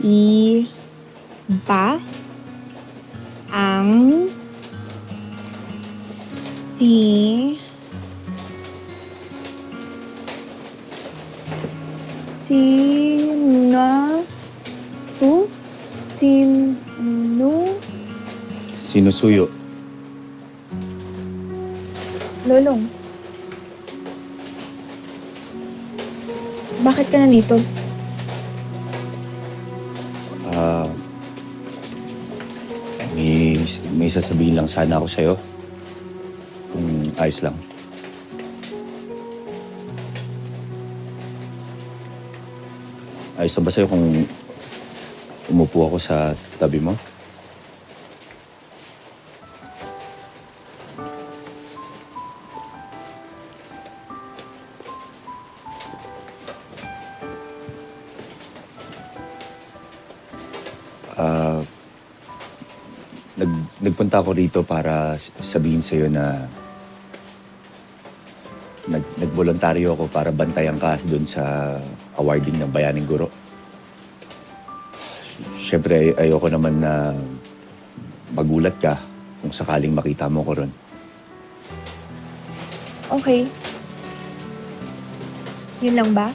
Iba ang si sina su sinu Sinusuyo. Lolong. Bakit ka nandito? Ah, may sasabihin lang sana ako sa'yo. Kung ayos lang. Ayos na ba sa'yo kung umupo ako sa tabi mo? Ah, nagpunta ako rito para sabihin sa'yo na nagboluntaryo ako para bantayan ka doon sa awarding ng Bayaning Guro. Siyempre, ayoko naman na magulat ka kung sakaling makita mo ko ron. Okay. Yun lang ba?